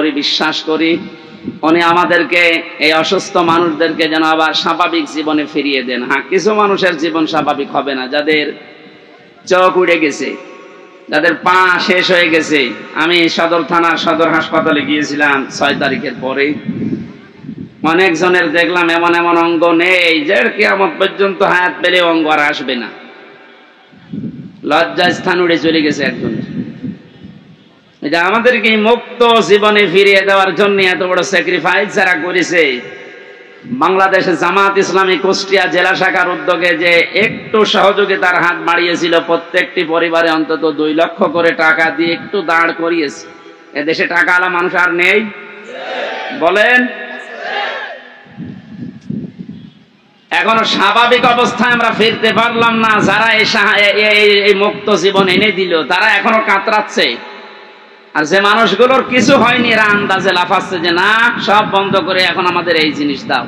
করি, বিশ্বাস করি উনি আমাদেরকে এই অসুস্থ মানুষদেরকে যেন আবার স্বাভাবিক জীবনে ফিরিয়ে দেন। হ্যাঁ, কিছু মানুষের জীবন স্বাভাবিক হবে না, যাদের চোখ উড়ে গেছে, যাদের পা শেষ হয়ে গেছে। আমি সদর থানার সদর হাসপাতালে গিয়েছিলাম 6 তারিখের পরে। অনেকজনের দেখলাম এমন এমন অঙ্গ নেই যে কিয়ামত পর্যন্ত হায়াত পেলে অঙ্গ আর আসবে না। লজ্জা স্থান উড়ে চলে গেছে একজনের। এটা আমাদেরকে মুক্ত জীবনে ফিরিয়ে দেওয়ার জন্য এত বড় স্যাক্রিফাইস যারা করেছে, বাংলাদেশে জামাত ইসলামী কুষ্টিয়া জেলা শাখার উদ্যোগে যে একটু সহযোগিতার হাত বাড়িয়েছিল, প্রত্যেকটি পরিবারে অন্তত 2 লক্ষ করে টাকা দিয়ে একটু দাঁড় করিয়েছে। এদেশে টাকাওয়ালা মানুষ আর নেই বলেন? এখনো স্বাভাবিক অবস্থায় আমরা ফিরতে পারলাম না। যারা এই মুক্ত জীবন এনে দিল তারা এখনো কাতরাচ্ছে, আর যে মানুষগুলোর কিছু হয়নি এরা আন্দাজে লাফাচ্ছে যে না, সব বন্ধ করে এখন আমাদের এই জিনিস দাও।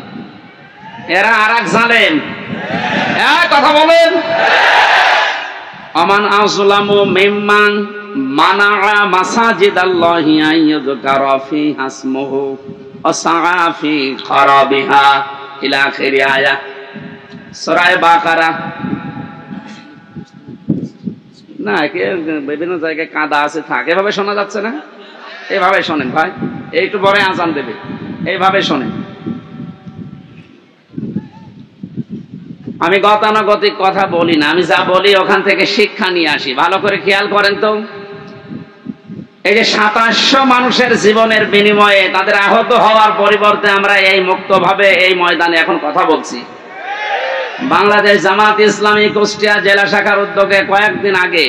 এরা আর এক জালেম। কথা বলেন। আমান আযলামু মিম্মান মানাআ মাসাজিদাল্লাহি আইয়ুযকারা ফিহা ইসমুহু ওয়া সাআ ফি খারাবিহা ইলা আখিরি আয়াত, সূরা বাকারা। না, বিভিন্ন জায়গায় কাদা আছে, থাকে এভাবে শোনা যাচ্ছে না? এইভাবে শোনেন ভাই, একটু পরে আজান দেবে, এইভাবে শোনেন। আমি গতানুগতিক কথা বলি না, আমি যা বলি ওখান থেকে শিক্ষা নিয়ে আসি। ভালো করে খেয়াল করেন তো। এই যে 2700 মানুষের জীবনের বিনিময়ে তাদের আহত হওয়ার পরিবর্তে আমরা এই মুক্তভাবে এই ময়দানে এখন কথা বলছি। বাংলাদেশ জামাত ইসলামী কুষ্টিয়া জেলা শাখার উদ্যোগে কয়েকদিন আগে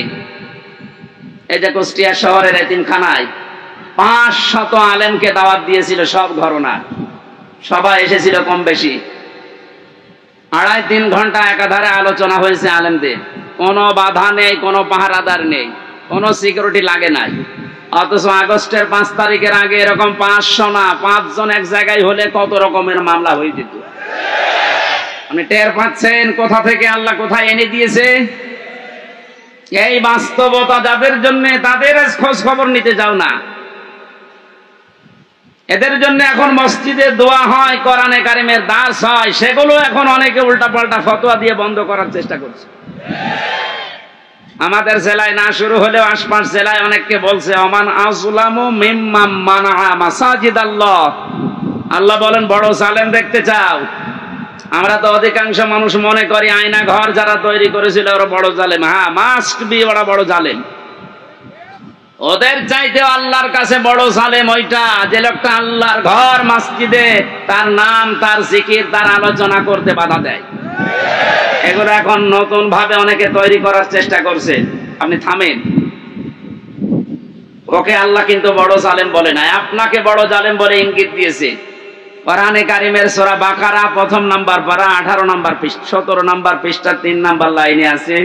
এই যে কুষ্টিয়া শহরের এতিমখানায় 500 আলেমকে দাওয়াত দিয়েছিল, সব ঘরনার। সবাই এসেছিল কম বেশি। 2.5-3 ঘন্টা একাধারে আলোচনা হয়েছে আলেমদের। কোনো বাধা নেই, কোনো পাহারাদার নেই, কোনো সিকিউরিটি লাগে নাই। অথচ আগস্টের 5 তারিখের আগে এরকম 500 না, 5 জন এক জায়গায় হলে কত রকমের মামলা হয়ে যেত। আপনি টের পাচ্ছেন কোথা থেকে আল্লাহ কোথায় এনে দিয়েছে? এই বাস্তবতা যাদের জন্য, তাদের খোঁজ খবর নিতে যাও না। এদের জন্য এখন মসজিদে দোয়া হয়, কোরআনে কারিমের দার্স হয়, সেগুলো এখন অনেকে উল্টাপাল্টা ফতোয়া দিয়ে বন্ধ করার চেষ্টা করছে। আমাদের জেলায় না শুরু হলেও আশপাশ জেলায় অনেককে বলছে আমান আযলামু মিম্মান মানাআ মাসাজিদাল্লাহ। আল্লাহ বলেন, বড় জালেম দেখতে চাও? আমরা তো অধিকাংশ মানুষ মনে করি আয়না ঘর যারা তৈরি করেছিল ওরা বড় জালেম। হ্যাঁ, মাস্ট বি ওরা বড় জালেম। ওদের চাইতে আল্লাহর কাছে বড় জালেম ওইটা, যে লোকটা আল্লাহর ঘর মসজিদে তার নাম, তার জিকির, তার আলোচনা করতে বাধা দেয়। এগুলো এখন নতুন ভাবে অনেকে তৈরি করার চেষ্টা করছে। আপনি থামেন। ওকে আল্লাহ কিন্তু বড় জালেম বলে নাই, আপনাকে বড় জালেম বলে ইঙ্গিত দিয়েছে। কোরআনে কারিমের সূরা বাকারা 1 নাম্বার পারা 18 নাম্বার পৃষ্ঠা 17 নাম্বার পৃষ্ঠা 3 নাম্বার লাইনে আছে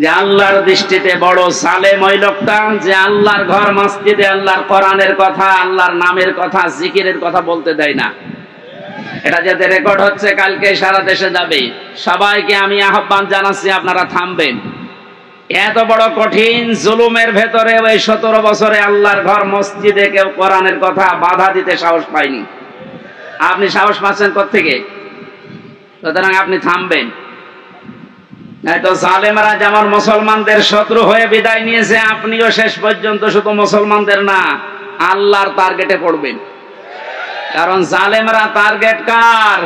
যে আল্লাহর দৃষ্টিতে বড় জালেম ওই লোকটা যে আল্লাহর ঘর মসজিদে আল্লাহর কোরআনের কথা, আল্লাহর নামের কথা, জিকিরের কথা বলতে দেয় না। এটা যাতে রেকর্ড হচ্ছে, কালকে সারা দেশে যাবে। সবাইকে আমি আহ্বান জানাচ্ছি, আপনারা থামবেন। এত বড় কঠিন জুলুমের ভেতরে ওই 17 বছরে আল্লাহর ঘর মসজিদে কেউ কোরআনের কথা বাধা দিতে সাহস পায়নি। আপনি সাহস পাচ্ছেন কোত্থেকে? সুতরাং আপনি থামবেন। তো জালেমরা যেমন মুসলমানদের শত্রু হয়ে বিদায় নিয়েছে, আপনিও শেষ পর্যন্ত শুধু মুসলমানদের না, আল্লাহর টার্গেটে পড়বেন। কারণ জালেমরা টার্গেট কার?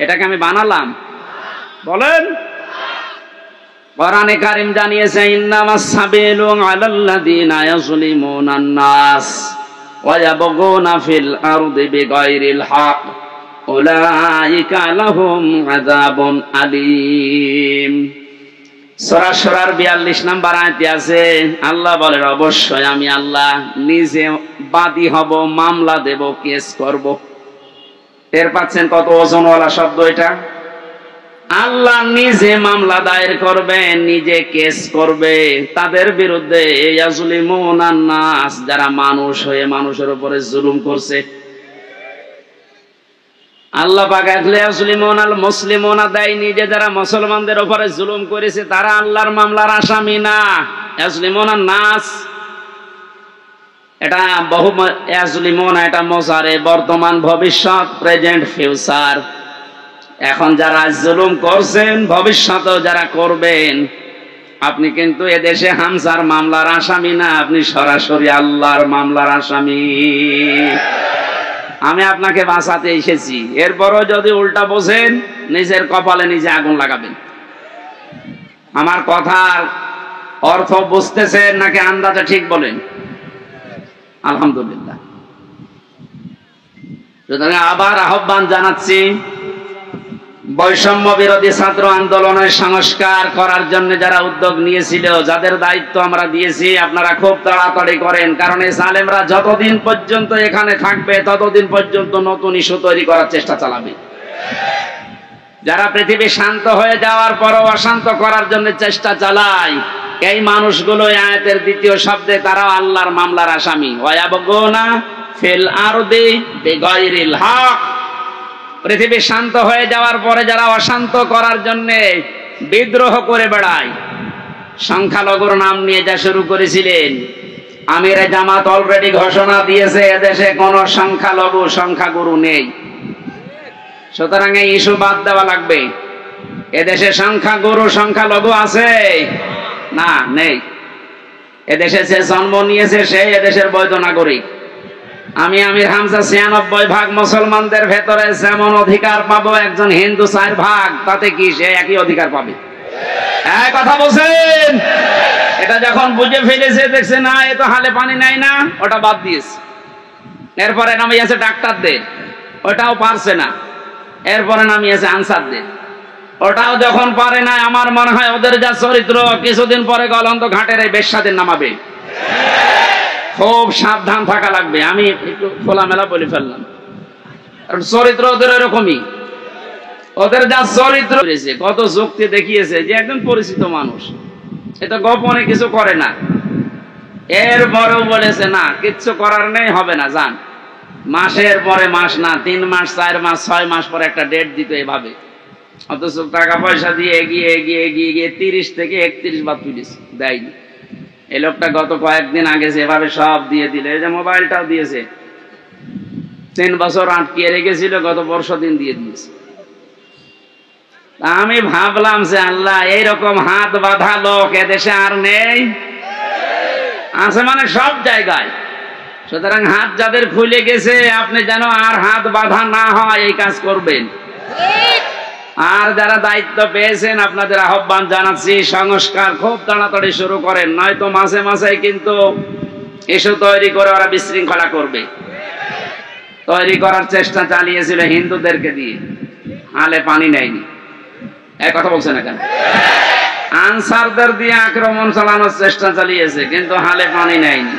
এটাকে আমি বানালাম? বলেন। কোরআনে কারীম জানিয়েছে ইন্নামাস সাবিলু আলাল্লাযিনা ইয়াযলিমুনান নাস ওয়া ইয়াবগুনা ফিল আরদি বিগাইরিল হক উলাইকা লাহুম আযাবুন আলীম। সূরা শুরার 42 নম্বর আয়াতে আছে, আল্লাহ বলেন অবশ্যই আমি আল্লাহ নিজে বাদী হব, মামলা দেব, কেস করব। টের পাচ্ছেন কত ওজনওয়ালা শব্দ এটা? আল্লাহ নিজে মামলা দায়ের করবে, নিজে কেস করবে তাদের বিরুদ্ধে। ইয়াজলিমুনান নাস, যারা মানুষ হয়ে মানুষের উপরে জুলুম করছে। আল্লাহ পাক ইয়াজলিমুনাল মুসলিমুনা দেয়নি যে যারা মুসলমানদের উপরে জুলুম করেছে তারা আল্লাহর মামলার আসামি না। ইয়াজলিমুনান নাস, এটা বহু ইয়াজলিমুন, এটা মোজারে, বর্তমান, ভবিষ্যৎ, প্রেজেন্ট, ফিউচার। এখন যারা জুলুম করছেন, ভবিষ্যতেও যারা করবেন, আপনি কিন্তু এদেশে হামজার মামলার আসামি না, আপনি সরাসরি আল্লাহর মামলার আসামি। আমি আপনাকে বাঁচাতে এসেছি, এরপরও যদি উল্টা বোঝেন নিজের কপালে নিজে আগুন লাগাবেন। আমার কথার অর্থ বুঝতেছেন নাকি আন্দাজে ঠিক বলেন? আলহামদুলিল্লাহ। সুতরাং আবার আহ্বান জানাচ্ছি, বৈষম্য বিরোধী ছাত্র আন্দোলনের সংস্কার করার জন্য যারা উদ্যোগ নিয়েছিল, যাদের দায়িত্ব আমরা দিয়েছি, আপনারা খুব তাড়াতাড়ি করেন। কারণ এই জালেমরা যতদিন পর্যন্ত এখানে থাকবে ততদিন পর্যন্ত নতুন ইস্যু তৈরি করার চেষ্টা চালাবে। যারা পৃথিবী শান্ত হয়ে যাওয়ার পরও অশান্ত করার জন্য চেষ্টা চালায়, এই মানুষগুলো আয়াতের দ্বিতীয় শব্দে তারা আল্লাহর মামলার আসামি। ওয়ায়াবগুনা ফিল আরদি বিগাইরিল হক। পৃথিবী শান্ত হয়ে যাওয়ার পরে যারা অশান্ত করার জন্য বিদ্রোহ করে বেড়ায়, সংখ্যালঘুর নাম নিয়ে যা শুরু করেছিলেন, আমিরে জামাত অলরেডি ঘোষণা দিয়েছে এদেশে কোনো সংখ্যালঘু সংখ্যাগুরু নেই। সুতরাং এই ইস্যু বাদ দেওয়া লাগবে। এদেশে সংখ্যাগুরু সংখ্যালঘু আছে না? নেই। এদেশে যে জন্ম নিয়েছে সে এদেশের বৈধ নাগরিক। আমি আমির হামজা ৯৬% মুসলমানদের ভেতরে যেমন অধিকার পাবো, একজন হিন্দু ৪%, তাতে কি সে একই অধিকার পাবে? এক কথা বলছেন। এটা যখন বুঝে ফেলেছে, দেখছে না এ তো হালে পানি নেয় না, ওটা বাদ দিয়েছে। এরপরে নামিয়েছে ডাক্তারদের, ওটাও পারছে না। এরপরে নামিয়েছে আনসারদের, ওটাও যখন পারে না, আমার মনে হয় ওদের যা চরিত্র, কিছুদিন পরে গলন্ত ঘাটের এই বেশ্যাদের নামাবে। খুব সাবধান থাকা লাগবে। আমি একটু খোলামেলা বলে ফেললাম, কারণ চরিত্র ওদের এরকমই। ওদের যা চরিত্র, কত যুক্তি দেখিয়েছে যে একজন পরিচিত মানুষ, এটা গোপনে কিছু করে না। এরপরেও বলেছে না কিচ্ছু করার নেই, হবে না, যান। মাসের পরে মাস না, 3 মাস, 4 মাস, 6 মাস পরে একটা ডেট দিত এভাবে। অথচ টাকা পয়সা দিয়ে এগিয়ে এগিয়ে এগিয়ে গিয়ে 30 থেকে 31 বার তুলেছে, দেয়নি। এই লোকটা গত কয়েকদিন আগে যেভাবে সব দিয়ে দিল, এই যে মোবাইলটাও দিয়েছে, 3 বছর আটকিয়ে রেখেছিল, গত বর্ষ দিন দিয়ে দিয়েছে। আমি ভাবলাম যে আল্লাহ, এইরকম হাত বাঁধা লোক এদেশে আর নেই। আছে মানে সব জায়গায়। সুতরাং হাত যাদের খুলে গেছে, আপনি যেন আর হাত বাঁধা না হয় এই কাজ করবেন। আর যারা দায়িত্ব পেয়েছেন, আপনাদের আহ্বান জানাচ্ছি, সংস্কার খুব তাড়াতাড়ি শুরু করেন, নয়তো মাসে মাসে কিন্তু ইস্যু তৈরি করে ওরা বিশৃঙ্খলা করবে। তৈরি করার চেষ্টা চালিয়েছিল হিন্দুদেরকে দিয়ে, হালে পানি নেয়নি। এক কথা বলছে না কেন? আনসারদের দিয়ে আক্রমণ চালানোর চেষ্টা চালিয়েছে, কিন্তু হালে পানি নেয়নি।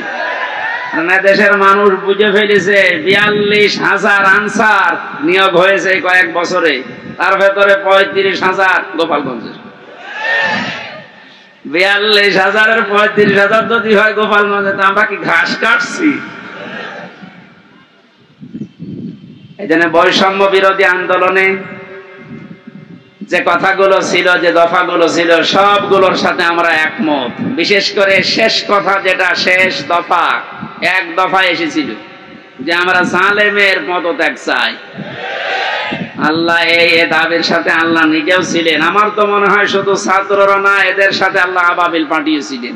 দেশের মানুষ বুঝে ফেলেছে ৪২,০০০ আনসার নিয়োগ হয়েছে কয়েক বছরে, তার ভেতরে ৩৫,০০০ গোপালগঞ্জের। ৪২,০০০-এর ৩৫,০০০ যদি হয় গোপালগঞ্জে, তো আমরা কি ঘাস কাটছি? এই জন্য বৈষম্য বিরোধী আন্দোলনে যে কথাগুলো ছিল, যে দফাগুলো ছিল, সবগুলোর সাথে আমরা একমত। বিশেষ করে শেষ কথা, যেটা শেষ দফা, এক দফা এসেছিল যে আমরা জালেমের পদত্যাগ চাই। আল্লাহ এই দাবির সাথে আল্লাহ নিজেও ছিলেন। আমার তো মনে হয় শুধু ছাত্ররা না, এদের সাথে আল্লাহ আবাবিল পাঠিয়েছিলেন।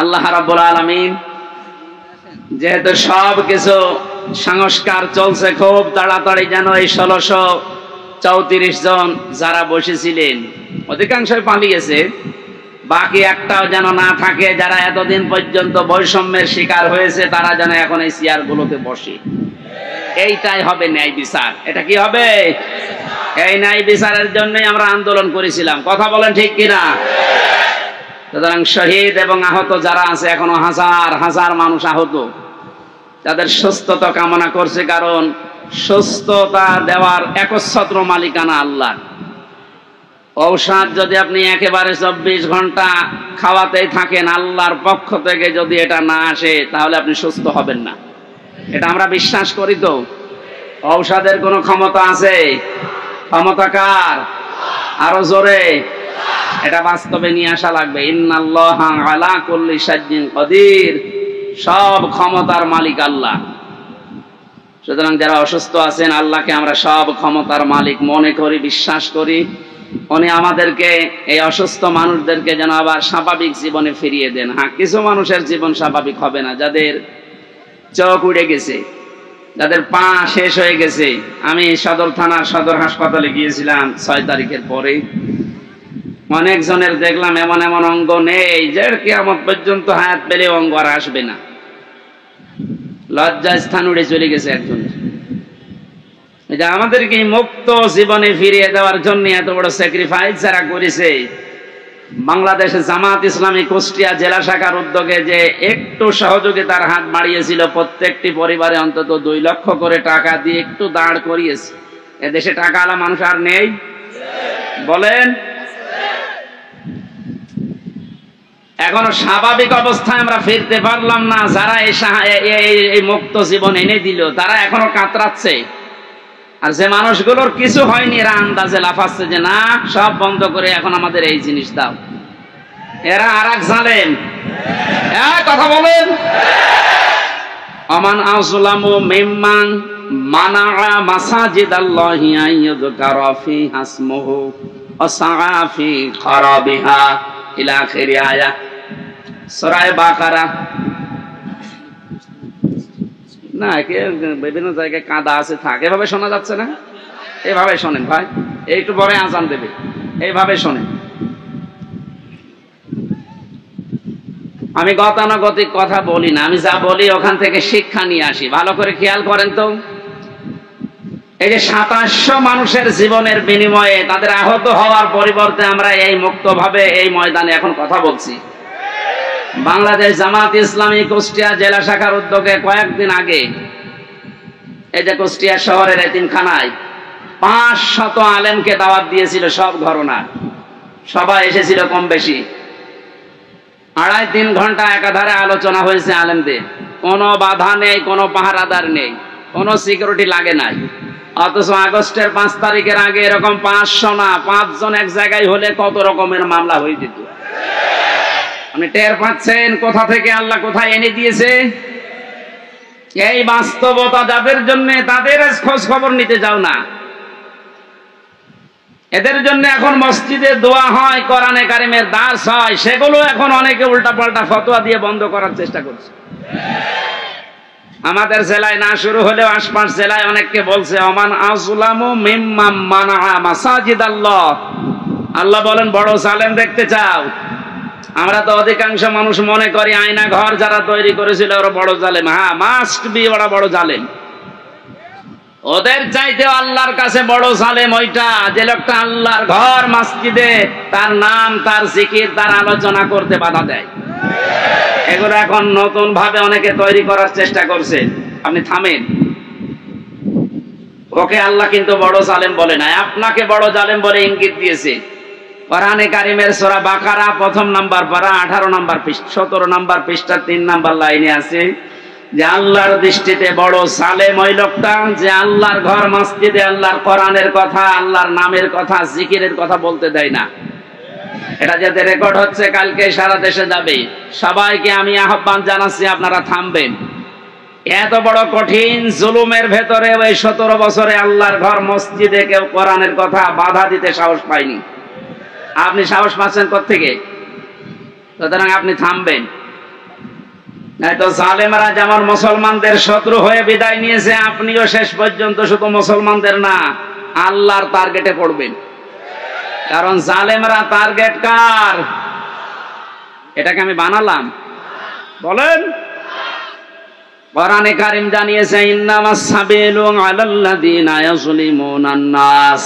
আল্লাহ রাব্বুল আলামিন যেহেতু সব কিছু সংস্কার চলছে, খুব তাড়াতাড়ি যেন এই ১৬৩৪ জন যারা বসেছিলেন, অধিকাংশই পালিয়েছে, বাকি একটাও যেন না থাকে, যারা এতদিন পর্যন্ত বৈষম্যের শিকার হয়েছে, তারা যেন এখন এই চেয়ারগুলোতে বসে। এইটাই হবে ন্যায় বিচার। এটা কি হবে? এই ন্যায় বিচারের জন্যই আমরা আন্দোলন করেছিলাম। কথা বলেন ঠিক কিনা? সুতরাং শহীদ এবং আহত যারা আছে, এখনো হাজার হাজার মানুষ আহত, তাদের সুস্থতা কামনা করছে। কারণ সুস্থতা দেওয়ার একচ্ছত্র মালিকানা আল্লাহ। ঔষধ যদি আপনি একেবারে ২৪ ঘন্টা খাওয়াতেই থাকেন, আল্লাহর পক্ষ থেকে যদি এটা না আসে, তাহলে আপনি সুস্থ হবেন না। এটা আমরা বিশ্বাস করি। তো ঔষধের কোনো ক্ষমতা আছে? ক্ষমতা কার? আরো জোরে। এটা বাস্তবে নিয়ে আসা লাগবে। ইন্নাল্লাহা আলা কুল্লি শাইইন কাদির, সব ক্ষমতার মালিক আল্লাহ। সুতরাং যারা অসুস্থ আছেন, আল্লাহকে আমরা সব ক্ষমতার মালিক মনে করি, বিশ্বাস করি। উনি আমাদেরকে, এই অসুস্থ মানুষদেরকে যেন আবার স্বাভাবিক জীবনে ফিরিয়ে দেন। হ্যাঁ, কিছু মানুষের জীবন স্বাভাবিক হবে না, যাদের চোখ উড়ে গেছে, যাদের পা শেষ হয়ে গেছে। আমি সদর থানার সদর হাসপাতালে গিয়েছিলাম 6 তারিখের পরে। অনেকজনের দেখলাম এমন এমন অঙ্গ নেই যে কিয়ামত পর্যন্ত হায়াত পেলে অঙ্গ আর আসবে না। লজ্জা স্থান উড়ে চলে গেছে একজন। এটা আমাদেরকে মুক্ত জীবনে ফিরিয়ে দেওয়ার জন্য এত বড় স্যাক্রিফাইস যারা করেছে। বাংলাদেশে জামাত ইসলামী কুষ্টিয়া জেলা শাখার উদ্যোগে যে একটু সহযোগিতার হাত বাড়িয়েছিল, প্রত্যেকটি পরিবারে অন্তত 2 লক্ষ করে টাকা দিয়ে একটু দাঁড় করিয়েছে। এদেশে টাকাওয়ালা মানুষ আর নেই বলেন? এখনো স্বাভাবিক অবস্থায় আমরা ফিরতে পারলাম না। যারা এই মুক্ত জীবন এনে দিল, তারা এখনো কাতরাচ্ছে। আর যে মানুষগুলোর কিছু হয়নি, এরা আন্দাজে লাফাচ্ছে যে না, সব বন্ধ করে এখন আমাদের এই জিনিস দাও। এরা আরেক জালেম। কথা বলেন। আমান আযলামু মিম্মান মানাআ মাসাজিদাল্লাহি আন ইউযকারা ফিহা ইসমুহু ওয়া সাআ ফি খারাবিহা ইলা আখিরি আয়াত সূরা বাকারা। না, বিভিন্ন জায়গায় কাদা আছে, থাকে এভাবে শোনা যাচ্ছে না? এইভাবে শোনেন ভাই, একটু পরে আজান দেবে, এইভাবে শোনেন। আমি গতানুগতিক কথা বলি না, আমি যা বলি ওখান থেকে শিক্ষা নিয়ে আসি। ভালো করে খেয়াল করেন তো। এই যে 2700 মানুষের জীবনের বিনিময়ে তাদের আহত হওয়ার পরিবর্তে আমরা এই মুক্তভাবে এই ময়দানে এখন কথা বলছি। বাংলাদেশ জামাত ইসলামী কুষ্টিয়া জেলা শাখার উদ্যোগে কয়েকদিন আগে এই যে কুষ্টিয়া শহরের এতিমখানায় 500 আলেমকে দাওয়াত দিয়েছিল, সব ঘরনার। সবাই এসেছিল কম বেশি। 2.5-3 ঘন্টা একাধারে আলোচনা হয়েছে আলেমদের। কোনো বাধা নেই, কোনো পাহারাদার নেই, কোনো সিকিউরিটি লাগে নাই। অথচ আগস্টের 5 তারিখের আগে এরকম 500 না, 5 জন এক জায়গায় হলে কত রকমের মামলা হয়ে যেত। আপনি টের পাচ্ছেন কোথা থেকে আল্লাহ কোথায় এনে দিয়েছে? এই বাস্তবতা যাদের জন্য, তাদের খোঁজ খবর নিতে যাও না। এদের জন্য এখন মসজিদে দোয়া হয়, কোরআনে কারিমের দার্স হয়, সেগুলো এখন অনেকে উল্টাপাল্টা ফতোয়া দিয়ে বন্ধ করার চেষ্টা করছে। আমাদের জেলায় না শুরু হলেও আশপাশ জেলায় অনেককে বলছে ওমান আযলামু মিম্মান মানাআ মাসাজিদাল্লাহ। আল্লাহ বলেন, বড় জালেম দেখতে চাও? আমরা তো অধিকাংশ মানুষ মনে করি আয়না ঘর যারা তৈরি করেছিল ওরা বড় জালেম। হ্যাঁ, মাস্ট বি ওরা বড় জালেম। ওদের চাইতে আল্লাহর কাছে বড় জালেম ওইটা, যে লোকটা আল্লাহর ঘর মসজিদে তার নাম, তার জিকির, তার আলোচনা করতে বাধা দেয়। এগুলো এখন নতুন ভাবে অনেকে তৈরি করার চেষ্টা করছে। আপনি থামেন। ওকে আল্লাহ কিন্তু বড় জালেম বলে নাই, আপনাকে বড় জালেম বলে ইঙ্গিত দিয়েছে। কোরআনে কারিমের সূরা বাকারা 1 নাম্বার পারা 18 নাম্বার পৃষ্ঠা 17 নাম্বার পৃষ্ঠা 3 নাম্বার লাইনে আছে যে আল্লাহর দৃষ্টিতে বড় জালেম ওই লোকটা যে আল্লাহর ঘর মসজিদে আল্লাহর কোরআনের কথা, আল্লাহর নামের কথা, জিকিরের কথা বলতে দেয় না। এটা যাতে রেকর্ড হচ্ছে, কালকে সারা দেশে যাবে। সবাইকে আমি আহ্বান জানাচ্ছি, আপনারা থামবেন। এত বড় কঠিন জুলুমের ভেতরে ওই 17 বছরে আল্লাহর ঘর মসজিদে কেউ কোরআনের কথা বাধা দিতে সাহস পায়নি। আপনি সাহস পাচ্ছেন কোত্থেকে? সুতরাং আপনি থামবেন। তো জালেমরা যেমন মুসলমানদের শত্রু হয়ে বিদায় নিয়েছে, আপনিও শেষ পর্যন্ত শুধু মুসলমানদের না, আল্লাহর টার্গেটে পড়বেন। কারণ জালেমরা টার্গেট কার? এটাকে আমি বানালাম? বলেন। কোরআনে কারীম জানিয়েছে ইন্নামাস সাবিলু আলাল্লাযিনা ইয়াজলিমুনান নাস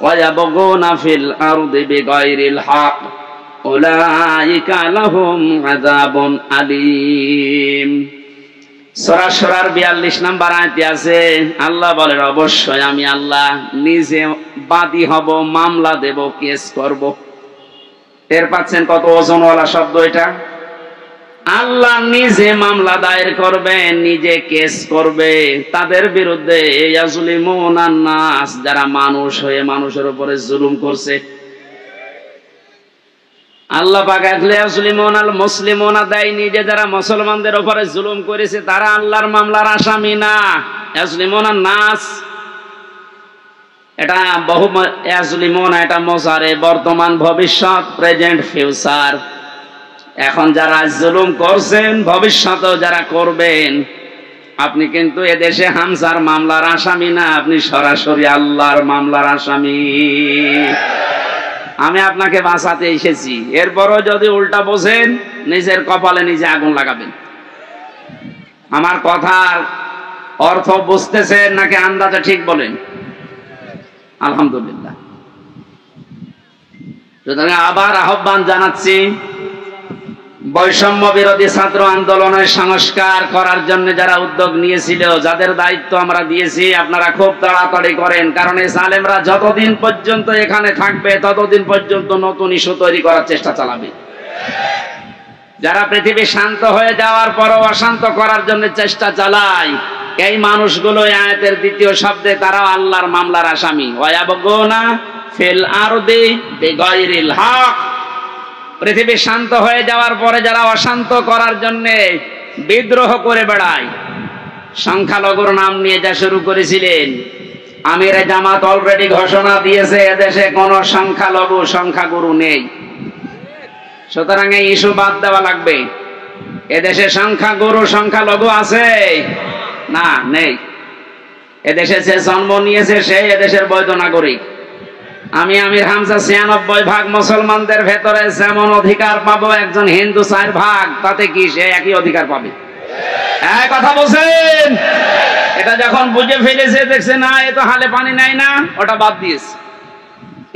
ওয়া ইয়াবগুনা ফিল আরদি বিগাইরিল হক উলাইকা লাহুম আযাবুন আলীম। সূরা শুরার 42 নম্বর আয়াতে আছে, আল্লাহ বলেন অবশ্যই আমি আল্লাহ নিজে বাদী হব, মামলা দেব, কেস করব। টের পাচ্ছেন কত ওজনওয়ালা শব্দ এটা? আল্লাহ নিজে মামলা দায়ের করবে, নিজে কেস করবে তাদের বিরুদ্ধে। ইয়াজলিমুনান নাস, যারা মানুষ হয়ে মানুষের উপরে জুলুম করছে। আল্লাহ পাক আসলিমুন আল মুসলিমুনা দেয়নি যে যারা মুসলমানদের উপরে জুলুম করেছে তারা আল্লাহর মামলার আসামি না। আসলিমুনা নাস, এটা বহু আসলিমুনা, এটা মোজারে, বর্তমান, ভবিষ্যৎ, প্রেজেন্ট, ফিউচার। এখন যারা জুলুম করছেন, ভবিষ্যতেও যারা করবেন, আপনি কিন্তু এদেশে হামজার মামলার আসামি না, আপনি সরাসরি আল্লাহর মামলার আসামি। আমি আপনাকে বাঁচাতে এসেছি, এরপরও যদি উল্টা বোঝেন নিজের কপালে নিজে আগুন লাগাবেন। আমার কথার অর্থ বুঝতেছেন নাকি আন্দাজে ঠিক বলেন? আলহামদুলিল্লাহ। সুতরাং আবার আহ্বান জানাচ্ছি, বৈষম্য বিরোধী ছাত্র আন্দোলনের সংস্কার করার জন্য যারা উদ্যোগ নিয়েছিল, যাদের দায়িত্ব আমরা দিয়েছি, আপনারা খুব তাড়াতাড়ি করেন, কারণ এই জালেমরা যতদিন পর্যন্ত এখানে থাকবে ততদিন পর্যন্ত নতুন ইস্যু তৈরি করার চেষ্টা চালাবে। যারা পৃথিবী শান্ত হয়ে যাওয়ার পরও অশান্ত করার জন্য চেষ্টা চালায়, এই মানুষগুলো আয়াতের দ্বিতীয় শব্দে তারা আল্লাহর মামলার আসামি। ওয়ায়াবগুনা ফিল আরদি বিগাইরিল হক, পৃথিবী শান্ত হয়ে যাওয়ার পরে যারা অশান্ত করার জন্য বিদ্রোহ করে বেড়ায়, সংখ্যালঘুর নাম নিয়ে যা শুরু করেছিলেন, আমিরে জামাত অলরেডি ঘোষণা দিয়েছে এদেশে কোনো সংখ্যালঘু সংখ্যাগুরু নেই। সুতরাং এই ইস্যু বাদ দেওয়া লাগবে। এদেশে সংখ্যাগুরু সংখ্যালঘু আছে না? নেই। এদেশে যে জন্ম নিয়েছে সে এদেশের বৈধ নাগরিক। আমি আমির হামজা ৯৬% মুসলমানদের ভেতরে যেমন অধিকার পাবো একজন হিন্দু ৪ তাতে কি সে একই অধিকার পাবে? এক কথা বলছেন। এটা যখন বুঝে ফেলেছে, দেখছে না এ তো হালে পানি নাই না, ওটা বাদ দিয়েছে।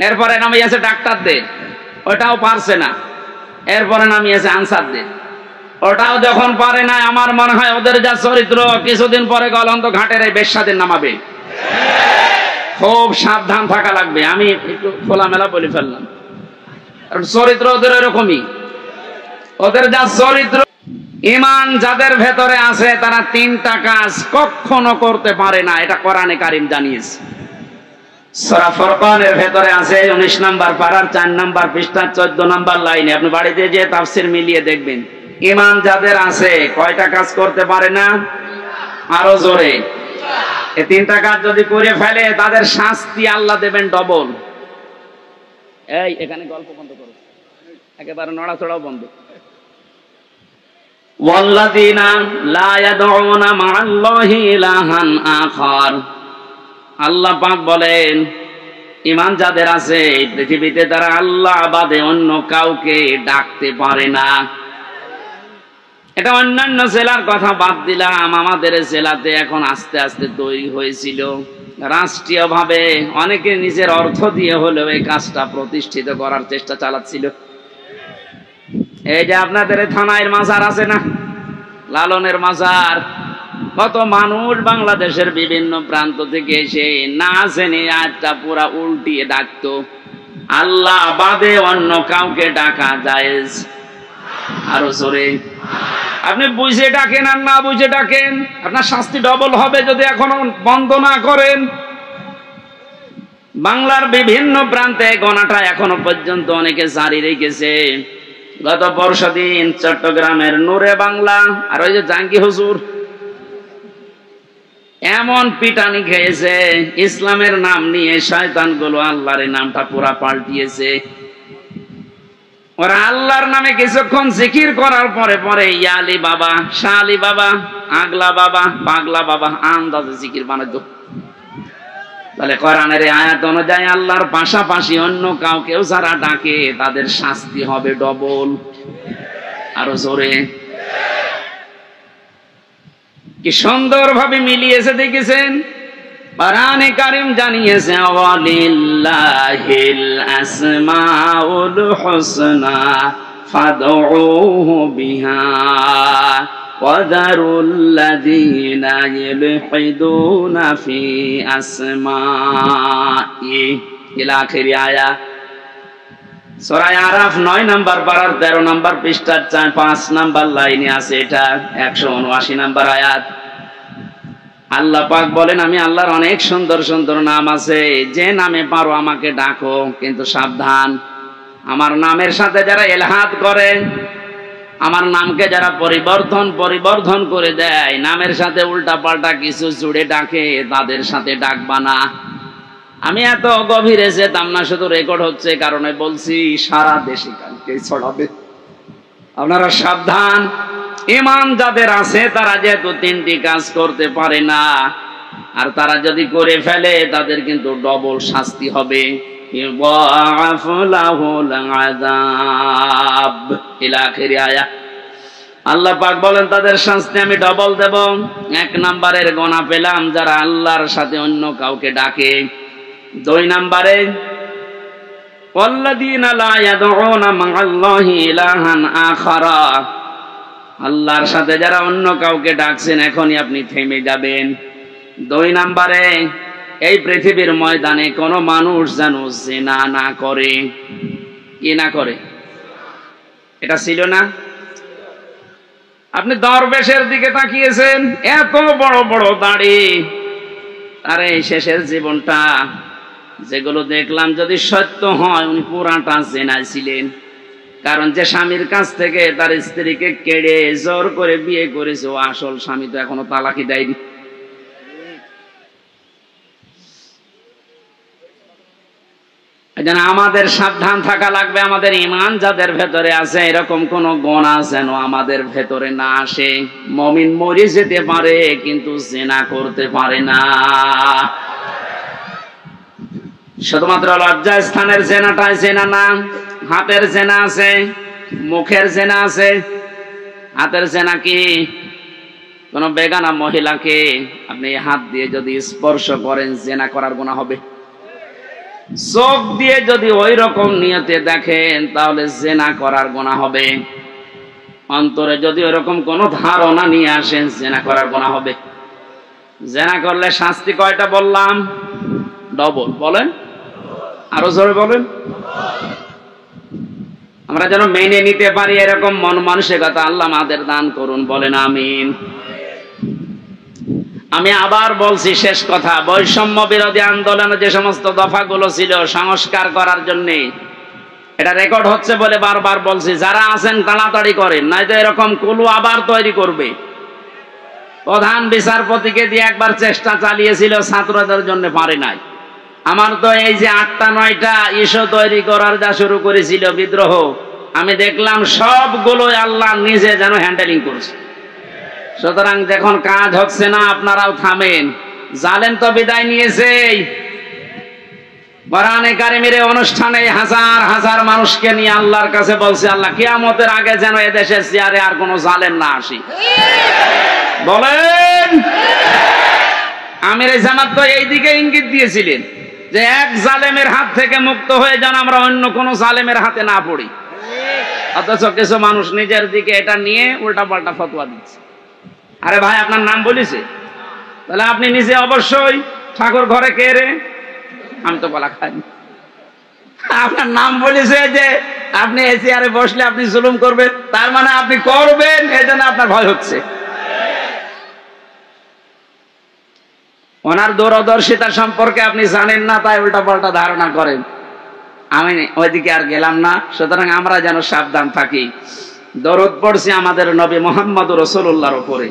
এরপরে নামিয়েছে ডাক্তারদের, ওটাও পারছে না। এরপরে নামিয়েছে আনসারদের, ওটাও যখন পারে না, আমার মনে হয় ওদের যা চরিত্র, কিছুদিন পরে গলন্ত ঘাটের এই বেশ্যাদের নামাবে। খুব সাবধান থাকা লাগবে। আমি একটু খোলামেলা বলে ফেললাম, কারণ চরিত্র ওদের এরকমই। ওদের যা চরিত্র, ঈমান যাদের ভেতরে আছে তারা ৩টা কাজ কখনো করতে পারে না, এটা কোরআনে কারীম জানিয়েছে। সূরা ফুরকানের ভেতরে আছে ১৯ নম্বর পারার ৪ নম্বর পৃষ্ঠা ১৪ নম্বর লাইনে। আপনি বাড়িতে যে তাফসীর মিলিয়ে দেখবেন, ঈমান যাদের আছে কয়টা কাজ করতে পারে না? আরো জোরে। এই ৩টা কাজ যদি করে ফেলে তাদের শাস্তি আল্লাহ দেবেন ডবল। এই এখানে গল্প বন্ধ করো, একেবারে নড়াচড়াও বন্ধ। ওয়াল্লাযীনা লা ইয়াদউনা মা'আল্লাহি ইলাহান আখার, আল্লাহ পাক বলেন ঈমান যাদের আছে পৃথিবীতে তারা আল্লাহ বাদে অন্য কাউকে ডাকতে পারে না। এটা অন্যান্য জেলার কথা বাদ দিলাম, আমাদের জেলাতে এখন আস্তে আস্তে তৈরি হয়েছিল রাষ্ট্রীয়ভাবে, অনেকে নিজের অর্থ দিয়ে হলেও এই কাজটা প্রতিষ্ঠিত করার চেষ্টা চালাচ্ছিল। এই যে আপনাদের থানায় মাজার আছে না, লালনের মাজার, কত মানুষ বাংলাদেশের বিভিন্ন প্রান্ত থেকে এসে না জেনে আয়াতটা পুরা উল্টিয়ে ডাকতো, আল্লাহ বাদে অন্য কাউকে ডাকা জায়েজ। আরো জোরে। আপনি বুঝে ডাকেন আর না বুঝে ডাকেন, আপনার শাস্তি ডবল হবে যদি এখনো বন্ধ না করেন। বাংলার বিভিন্ন প্রান্তে গণাটা এখনো পর্যন্ত অনেকে জারি রেখেছে। গত পরশুদিন চট্টগ্রামের নূরে বাংলা আর ওই যে জাঙ্গি হুজুর এমন পিটানি খেয়েছে, ইসলামের নাম নিয়ে শয়তানগুলো আল্লাহর নামটা পুরা পাল্টিয়েছে। ওরা আল্লাহর নামে কিছুক্ষণ জিকির করার পরে পরে ইয়া আলী বাবা, শাহ আলী বাবা, আগলা বাবা, পাগলা বাবা আন্দাজে জিকির বানাতো। তাহলে কোরআনের আয়াত অনুযায়ী আল্লাহর পাশাপাশি অন্য কাউকেও যারা ডাকে তাদের শাস্তি হবে ডবল। আরো জোরে। কি সুন্দরভাবে মিলিয়েছে দেখেছেন। কোরআনে কারীম জানিয়েছে ওয়ালিল্লাহিল আসমাউল হুসনা ফাদউহু বিহা ওয়াদারুল্লাযীনা ইলহিদুনা ফি আসমাই ইলা আখির আয়াত। সূরা আরাফ ৯ নম্বর পারার ১৩ নম্বর পৃষ্ঠার ৫ নম্বর লাইনে আছে, এটা ১৭৯ নম্বর আয়াত। আল্লাহ পাক বলেন আমি আল্লাহর অনেক সুন্দর সুন্দর নাম আছে, যে নামে পারো আমাকে ডাকো, কিন্তু সাবধান আমার নামের সাথে যারা এলহাদ করে, আমার নামকে যারা পরিবর্ধন করে দেয়, নামের সাথে উল্টা পাল্টা কিছু জুড়ে ডাকে, তাদের সাথে ডাকবা না। আমি এত গভীরে যেতাম না, শুধু রেকর্ড হচ্ছে কারণে বলছি, সারা দেশে কালকে ছড়াবে। আপনারা সাবধান। ঈমান যাদের আছে তারা যেহেতু তিনটি কাজ করতে পারে না, আর তারা যদি করে ফেলে তাদের কিন্তু ডবল শাস্তি হবে। আল্লাহ পাক বলেন তাদের শাস্তি আমি ডবল দেব। 1 নম্বরের গোনা পেলাম যারা আল্লাহর সাথে অন্য কাউকে ডাকে। 2 নম্বরে ওয়াল্লাযীনা লা ইয়াদউনা মা'আল্লাহি ইলাহান আখারা, আল্লাহর সাথে যারা অন্য কাউকে ডাকছেন এখনই আপনি থেমে যাবেন। 2 নম্বরে এই পৃথিবীর ময়দানে কোন মানুষ যেন জিনা না করে। কি না করে? এটা ছিল না? আপনি দরবেশের দিকে তাকিয়েছেন, এত বড় বড় দাড়ি, আরে শেষের জীবনটা যেগুলো দেখলাম যদি সত্য হয় উনি পুরাটা জিনায় ছিলেন। কারণ যে স্বামীর কাছ থেকে তার স্ত্রীকে কেড়ে জোর করে বিয়ে করেছে, ও আসল স্বামী তো এখনো তালাকি দেয়নি। আমাদের সাবধান থাকা লাগবে। আমাদের ঈমান যাদের ভেতরে আছে এরকম কোন গুনাহ যেন আমাদের ভেতরে না আসে। মুমিন মরে যেতে পারে কিন্তু জিনা করতে পারে না। শুধুমাত্র লজ্জা স্থানের জেনাটাই জেনা না, হাতের জেনা আছে, মুখের জেনা আছে। হাতের জেনা কি? কোন বেগানা মহিলাকে আপনি হাত দিয়ে যদি স্পর্শ করেন জেনা করার গুনাহ হবে। চোখ দিয়ে যদি ওই রকম নিয়তে দেখেন তাহলে জেনা করার গুনাহ হবে। অন্তরে যদি ওরকম কোন ধারণা নিয়ে আসেন জেনা করার গুনাহ হবে। জেনা করলে শাস্তি কয়টা বললাম? ডবল। বলেন, আরো জোরে বলেন। আমরা যেন মেনে নিতে পারি এরকম মন মানসিকতা আল্লাহ আমাদের দান করুন। বলেন আমিন। আমি আবার বলছি, শেষ কথা, বৈষম্য বিরোধী আন্দোলনে যে সমস্ত দফাগুলো ছিল সংস্কার করার জন্য, এটা রেকর্ড হচ্ছে বলে বারবার বলছি, যারা আছেন তাড়াতাড়ি করেন, নয়তো এরকম কুলু আবার তৈরি করবে। প্রধান বিচারপতিকে দিয়ে একবার চেষ্টা চালিয়েছিল, ছাত্রদের জন্য পারে নাই। আমার তো এই যে 8টা 9টা ইস্যু তৈরি করার যা শুরু করেছিল বিদ্রোহ, আমি দেখলাম সবগুলোই আল্লাহ নিজে যেন হ্যান্ডেলিং করছে। সুতরাং যখন কাজ হচ্ছে না আপনারাও থামেন। জালেম তো বিদায় নিয়েছে। কোরআনে কারিমের অনুষ্ঠানে হাজার হাজার মানুষকে নিয়ে আল্লাহর কাছে বলছে, আল্লাহ কিয়ামতের আগে যেন এদেশের চেয়ারে আর কোনো জালেম না আসি। বলেন। আমির জামাত তো এই দিকে ইঙ্গিত দিয়েছিলেন যে এক জালেমের হাত থেকে মুক্ত হয়ে যেন আমরা অন্য কোনো জালেমের হাতে না পড়ি। অথচ কিছু মানুষ নিজের দিকে এটা নিয়ে উল্টা পাল্টা ফতোয়া দিচ্ছে। আরে ভাই, আপনার নাম বলেছে, তাহলে আপনি নিজে অবশ্যই ঠাকুর ঘরে কে রে, আমি তো বলা খাইনি। আপনার নাম বলেছে যে আপনি এই চেয়ারে বসলে আপনি জুলুম করবেন, তার মানে আপনি করবেন, এই জন্য আপনার ভয় হচ্ছে। ওনার দূরদর্শিতা সম্পর্কে আপনি জানেন না, তাই উল্টা পাল্টা ধারণা করেন। আমি ওইদিকে আর গেলাম না। সুতরাং আমরা যেন সাবধান থাকি। দরুদ পড়ছি আমাদের নবী মুহাম্মদ রাসূলুল্লাহর উপরে,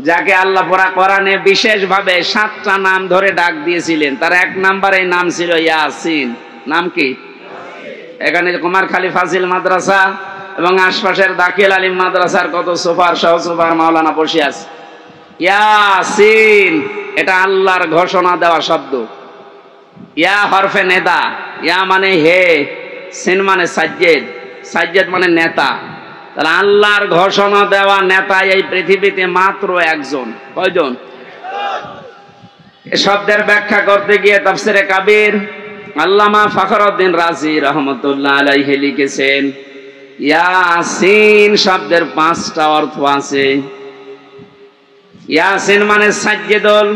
যাকে আল্লাহ কোরআনে বিশেষ ভাবে 7টা নাম ধরে ডাক দিয়েছিলেন। তার 1 নম্বরে নাম ছিল ইয়াসিন। নাম কি? এখানে কুমারখালী ফাজিল মাদ্রাসা এবং আশপাশের দাখিল আলিম মাদ্রাসার কত সুপার সহ সুপার মাওলানা বসে আছে। ইয়াসিন এটা আল্লাহর ঘোষণা দেওয়া শব্দ। ইয়া হরফে নেদা, ইয়া মানে হে, সিন মানে সাজ্জেদ, সাজ্জেদ মানে নেতা। তাহলে আল্লাহর ঘোষণা দেওয়া নেতা এই পৃথিবীতে মাত্র একজন। কয়জন? এ শব্দের ব্যাখ্যা করতে গিয়ে তাফসিরে কাবির আল্লামা ফখরউদ্দিন রাজি রহমতুল্লাহ আলাইহি লিখেছেন, ইয়াসিন শব্দের 5টা অর্থ আছে। ইয়াসিন মানে সাজ্জেদুল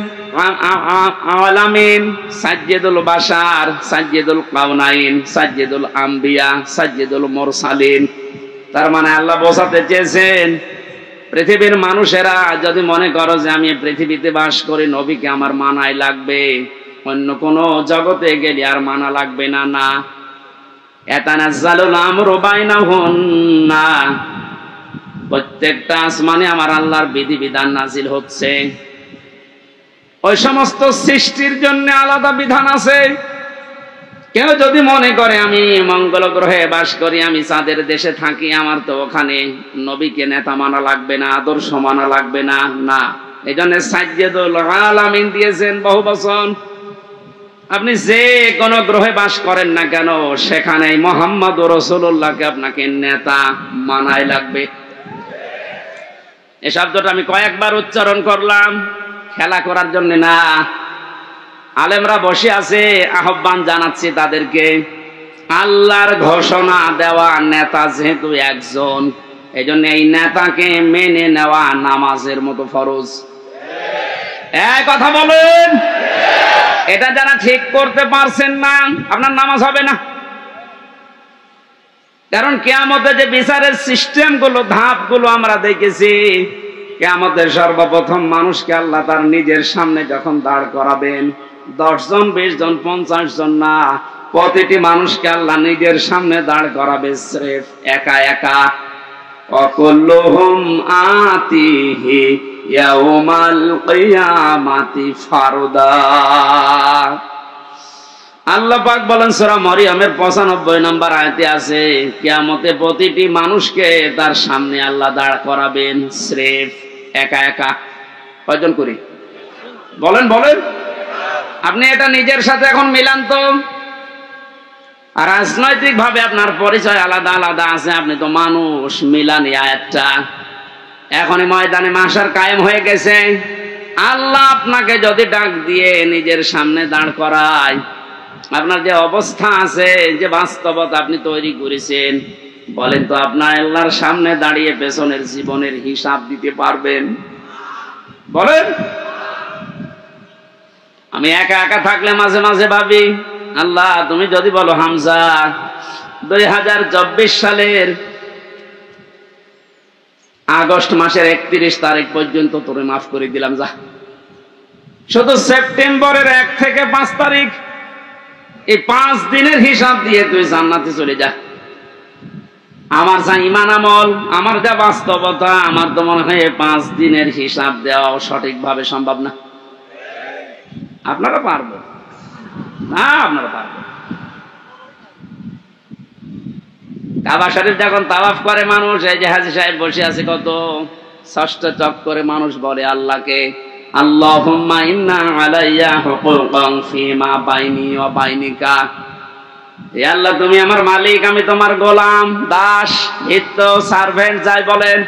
আলামিন, সাজ্জেদুল বাশার, সাজ্জেদুল কাউনাইন, সাজ্জেদুল আম্বিয়া, সাজ্জেদুল মুরসালিন। তার মানে আল্লাহ বোঝাতে চেয়েছেন পৃথিবীর মানুষেরা যদি মনে করো যে আমি পৃথিবীতে বাস করি, নবীকে আমার মানাই লাগবে, অন্য কোন জগতে গেলে আর মানা লাগবে না। না, ইয়াতানাজ্জালুল আমরু বাইনাহুন্না, প্রত্যেকটা আসমানে আমার আল্লাহর বিধিবিধান নাজিল হচ্ছে। ওই সমস্ত সৃষ্টির জন্য আলাদা বিধান আছে। কেউ যদি মনে করে আমি মঙ্গল গ্রহে বাস করি, আমি চাঁদের দেশে থাকি, আমার তো ওখানে নবীকে নেতা মানা লাগবে না, আদর্শ মানা লাগবে না, না। এই জন্য সাজ্জাদুল আলামিন দিয়েছেন বহু বচন। আপনি যে কোন গ্রহে বাস করেন না কেন, সেখানে মুহাম্মদুর রাসূলুল্লাহকে আপনাকে নেতা মানাই লাগবে। এই শব্দটা আমি কয়েকবার উচ্চারণ করলাম, খেলা করার জন্য না। আলেমরা বসে আছে, আহ্বান জানাচ্ছি তাদেরকে। আল্লাহর ঘোষণা দেওয়া নেতা যেহেতু একজন, এই জন্য এই নেতাকে মেনে নেওয়া নামাজের মতো ফরজ। এই কথা বলেন। এটা যারা ঠিক করতে পারছেন না, আপনার নামাজ হবে না। কারণ কিয়ামতে যে বিচারের সিস্টেম গুলো, ধাপগুলো আমরা দেখেছি, কিয়ামতের সর্বপ্রথম মানুষকে আল্লাহ তার নিজের সামনে যখন দাঁড় করাবেন, 10 জন 20 জন 50 জন না, প্রতিটি মানুষকে আল্লাহ নিজের সামনে দাঁড় করাবে স্রেফ একা একা। অকুল্লুহুম আতিহি ইয়াউমাল কিয়ামাতি ফারদা। আল্লাহ পাক বলেন সূরা মরিয়মের 95 নম্বর আয়াতে আছে, কিয়ামতে প্রতিটি মানুষকে তার সামনে আল্লাহ দাঁড় করাবেন স্রেফ একা একা। কয়জন করি বলেন বলেন। আপনি এটা নিজের সাথে এখন মিলান তো। আর রাজনৈতিক ভাবে আপনার পরিচয় আলাদা আলাদা আছে, আপনি তো মানুষ, মিলান এই আয়াতটা। এখনই ময়দানে মাশার কায়েম হয়ে গেছে। আল্লাহ আপনাকে যদি ডাক দিয়ে নিজের সামনে দাঁড় করায়, আপনার যে অবস্থা আছে, যে বাস্তবতা আপনি তৈরি করেছেন, বলেন তো আপনার আল্লাহর সামনে দাঁড়িয়ে পেছনের জীবনের হিসাব দিতে পারবেন? বলেন। আমি একা একা থাকলে মাঝে মাঝে ভাবি, আল্লাহ তুমি যদি বলো হামজা 2024 সালের আগস্ট মাসের 31 তারিখ পর্যন্ত তোরে মাফ করে দিলাম, যা। শুধু সেপ্টেম্বরের 1 থেকে 5 তারিখ, এই 5 দিনের হিসাব দিয়ে তুই জান্নাতে চলে যা। আমার যা ঈমান আমল, আমার যা বাস্তবতা, আমার তো মনে হয় 5 দিনের হিসাব দেওয়া সঠিকভাবে সম্ভব না। আপনারা পারবেন না? আপনারা পারবেন। কাবা শরীফ যখন তাওয়াফ করে মানুষ, এই যে হাজী সাহেব বসে আছে, কত ষষ্ঠ চক্করে মানুষ বলে আল্লাহকে, আল্লাহুম্মা ইন্না আলাইয়া হুকুকান ফিমা বাইনি ওয়া বাইনিকা। হে আল্লাহ তুমি আমার মালিক, আমি তোমার গোলাম, দাস, ভৃত্য, সার্ভেন্ট যাই বলেন।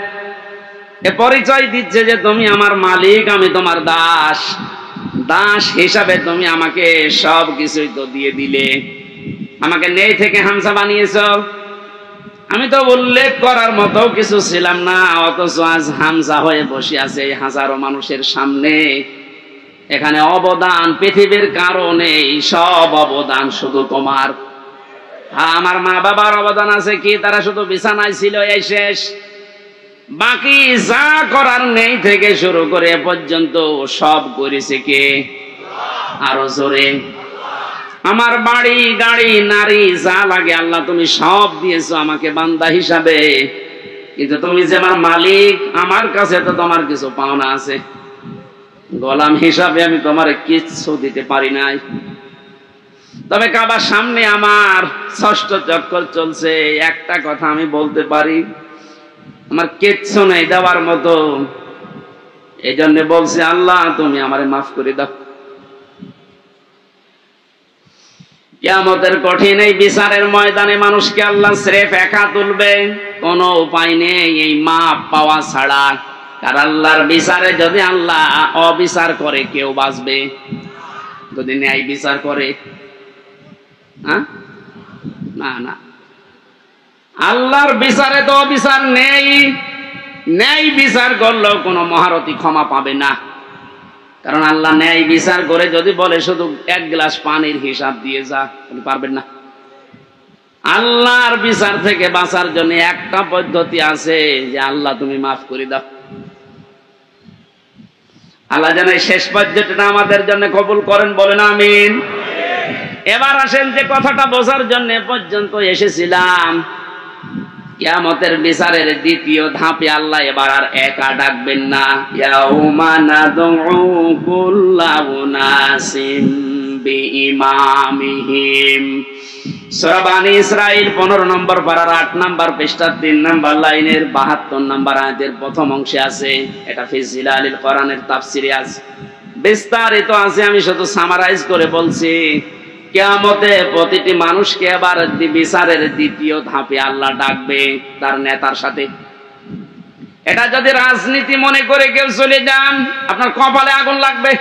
এ পরিচয় দিচ্ছে যে তুমি আমার মালিক, আমি তোমার দাস। দাস হিসাবে তুমি আমাকে সব কিছুই তো দিয়ে দিলে। আমাকে নেই থেকে হামজা বানিয়েছো। আমি তো উল্লেখ করার মতো কিছু ছিলাম না, অথচ আজ হামজা হয়ে বসে আছে হাজারো মানুষের সামনে। এখানে অবদান পৃথিবীর কারণে, সব অবদান শুধু তোমার। আমার মা বাবার অবদান আছে কি? তারা শুধু বিছানায় ছিল, এই শেষ। বাকি যা করার নেই থেকে শুরু করে এ পর্যন্ত সব করেছে কে? আরো জোরে। আমার বাড়ি, গাড়ি, নারী যা লাগে আল্লাহ তুমি সব দিয়েছো আমাকে বান্দা হিসাবে। কিন্তু তুমি যে আমার মালিক, আমার কাছে তো তোমার কিছু পাওনা আছে। গোলাম হিসাবে আমি তোমার কিচ্ছু দিতে পারি নাই। তবে কাবার সামনে আমার ষষ্ঠ চক্কর চলছে, একটা কথা আমি বলতে পারি, আমার কিচ্ছু নেই দেওয়ার মতো। এই জন্য বলছি আল্লাহ তুমি আমারে মাফ করে দাও। কিয়ামতের কঠিন এই বিচারের ময়দানে মানুষকে আল্লাহ স্রেফ একা তুলবে, কোনো উপায় নেই এই মাপ পাওয়া ছাড়া। আর আল্লাহর বিচারে যদি আল্লাহ অবিচার করে কেউ বাঁচবে? যদি ন্যায় বিচার করে, না না, আল্লাহর বিচারে তো অবিচার নেই। ন্যায় বিচার করলেও কোনো মহারথী ক্ষমা পাবে না। কারণ আল্লাহ ন্যায় বিচার করে যদি বলে শুধু 1 গ্লাস পানির হিসাব দিয়ে যা, আপনি পারবেন না। আল্লাহর বিচার থেকে বাঁচার জন্য একটা পদ্ধতি আছে, যে আল্লাহ তুমি মাফ করে দাও। আল্লাহ যেন শেষ পর্যন্তটা আমাদের জন্য কবুল করেন, বলেন আমিন। এবার আসেন যে কথাটা বোঝার জন্য পর্যন্ত এসেছিলাম, কিয়ামতের বিচারের দ্বিতীয় ধাপে আল্লাহ এবার আর একা ডাকবেন না। ইয়াউমা নাদউ কুল্লা উনাসিম বিইমামিহিম। সূরা বানী ইসরাঈল 15 নম্বর পারার 8 নম্বর পৃষ্ঠার 3 নম্বর লাইনের 72 নম্বর আয়াতের প্রথম অংশে আছে। এটা ফি জিলালিল কোরআনের তাফসিরে আছে, বিস্তারিত আছে। আমি শুধু সামারাইজ করে বলছি। কিয়ামতে প্রতিটি মানুষকে এবার বিচারের দ্বিতীয় ধাপে আল্লাহ ডাকবে তার নেতার সাথে। এটা যদি রাজনীতি মনে করে কেউ চলে যান, আপনার কপালে আগুন লাগবে।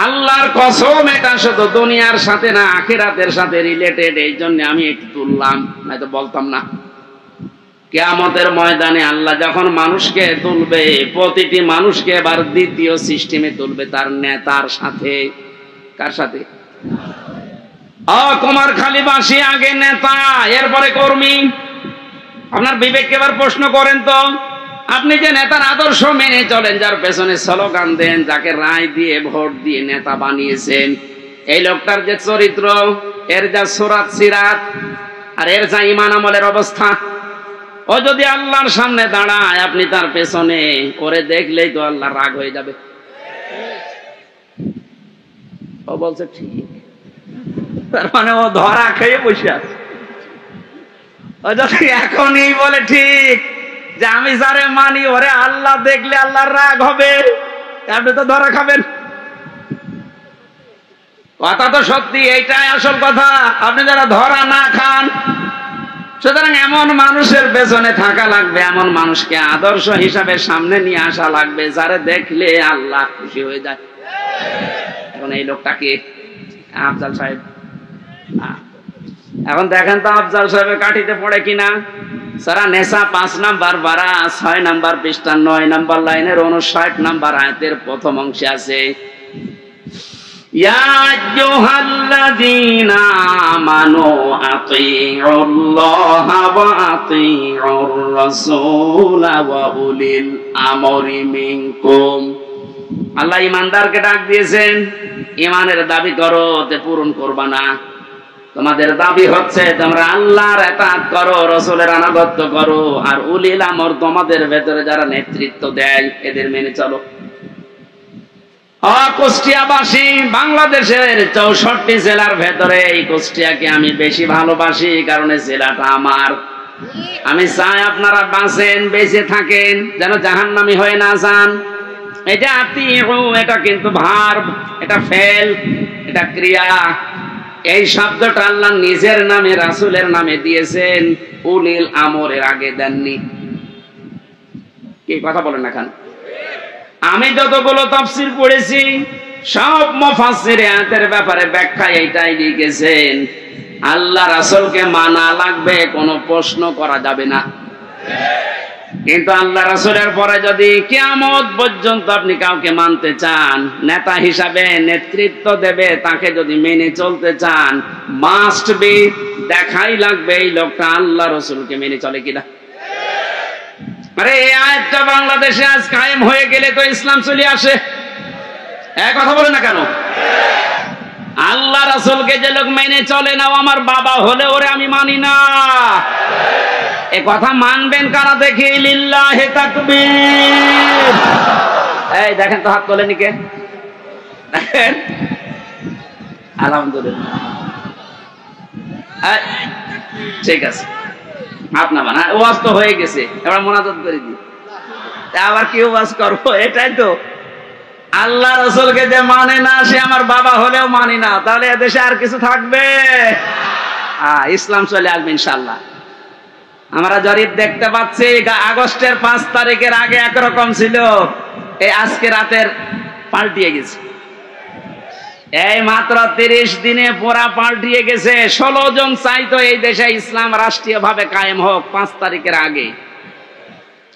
আল্লাহর কসম, এটা শুধু দুনিয়ার সাথে না, আখিরাতের সাথে রিলেটেড। এই জন্য আমি একটু তুললাম, নয়তো বলতাম না। কিয়ামতের ময়দানে আল্লাহ যখন মানুষকে তুলবে, প্রতিটি মানুষকে এবার দ্বিতীয় সিস্টেমে তুলবে তার নেতার সাথে। কার সাথে? কুমারখালীবাসী আগে নেতা, এরপরে কর্মী। আপনার বিবেককে এবার প্রশ্ন করেন তো, আপনি যে নেতার আদর্শ মেনে চলেন, যার পেছনে স্লোগান দেন, যাকে রায় দিয়ে ভোট দিয়ে নেতা বানিয়েছেন, এই লোকটার যে চরিত্র, এর যা সুরাত সিরাত আর এর যা ঈমান আমলের অবস্থা, ও যদি আল্লাহর সামনে দাঁড়ায়, আপনি তার পেছনে ওরে দেখলেই তো আল্লাহ রাগ হয়ে যাবে। ও বলছে ঠিক, তার মানে ও ধরা খেয়ে বসে আছে। ও যদি এখনই বলে ঠিক যে আমি যারে মানি ওরে আল্লাহ দেখলে আল্লাহর রাগ হবে, আপনি তো ধরা খাবেন। কথা তো সত্যি, এইটাই আসল কথা। আপনি যারা ধরা না খান, সুতরাং এমন মানুষের পেছনে থাকা লাগবে, এমন মানুষকে আদর্শ হিসাবে সামনে নিয়ে আসা লাগবে, যারে দেখলে আল্লাহ খুশি হয়ে যায়। এখন এই লোকটাকে আফজাল সাহেব, এখন দেখেন তো আফজাল সাহেবের কাঠিতে পড়ে কিনা। সূরা নেসা 5 নাম্বার পারা 6 নাম্বার পৃষ্ঠা 9 নাম্বার লাইনের 59 নাম্বার আয়াতের প্রথম অংশে আছে, ইয়া আইয়ুহাল্লাযীনা আমানু আতিউল্লাহা ওয়া আতিউর রাসূলা ওয়া উলিল আমরি মিনকুম। আল্লাহ ইমানদারকে ডাক দিয়েছেন, ইমানের দাবি করো, তে পূরণ করবা না। তোমাদের দাবি হচ্ছে তোমরা আল্লাহর ইতাআত করো, রাসূলের আনুগত্য করো, আর উলিল আমর তোমাদের ভেতরে যারা নেতৃত্ব দেয় এদের মেনে চলো। কুষ্টিয়াবাসী, বাংলাদেশের 64 জেলার ভেতরে এই কুষ্টিয়াকে আমি বেশি ভালোবাসি, কারণ এই জেলাটা আমার। আমি চাই আপনারা বাঁচেন, বেঁচে থাকেন, যেন জাহান্নামী হয়ে না যান। এটা আতিউ, এটা কিন্তু ভার্ব, এটা ফেল, এটা ক্রিয়া। এই শব্দটা আল্লাহ নিজের নামে রাসূলের নামে দিয়েছেন, উলিল আমরের আগে দেননি। কি কথা বলেন না কেন? আমি যতগুলো তাফসীর পড়েছি, সব মুফাসসির আয়াতের ব্যাপারে ব্যাখ্যা এইটাই লিখেছেন, আল্লাহ রাসূলকে মানা লাগবে, কোনো প্রশ্ন করা যাবে না। কিন্তু আল্লাহ রাসূলের পরে যদি কিয়ামত পর্যন্ত আপনি কাউকে মানতে চান, নেতা হিসাবে নেতৃত্ব দেবে, তাকে যদি মেনে চলতে চান, মাস্ট বি, দেখাই লাগবে এই লোকটা আল্লাহ রাসূলকে মেনে চলে কিনা। আরে এই আয়াতটা বাংলাদেশে আজ কায়েম হয়ে গেলে তো ইসলাম চলে আসে। এক কথা বলে না কেন? আল্লাহ রাসূলকে যে লোক মেনে চলে না, ও আমার বাবা হলে ওরে আমি মানি না। এ কথা মানবেন কারা দেখি? লিল্লাহি তাকবীর। এই দেখেন তো হাত তোলেনি কে? দেখেন, আলহামদুলিল্লাহ। ঠিক আছে, হাত না বানা, ওয়াজ তো হয়ে গেছে, এবার মোনাজাত করে দিই। আবার কি ওয়াজ করবো? এটাই তো, আল্লাহ রাসূলকে যে মানে না, সে আমার বাবা হলেও মানি না। তাহলে এদেশে আর কিছু থাকবে? ইসলাম চলে আসবে ইনশাআল্লাহ। আমরা জরিপ দেখতে পাচ্ছি, আগস্টের 5 তারিখের আগে একরকম ছিল, এই আজকে রাতের পাল্টিয়ে গেছে। এই মাত্র 30 দিনে পুরা পাল্টিয়ে গেছে। 16 জন চাইতো এই দেশে ইসলাম রাষ্ট্রীয় ভাবে কায়েম হোক 5 তারিখের আগে।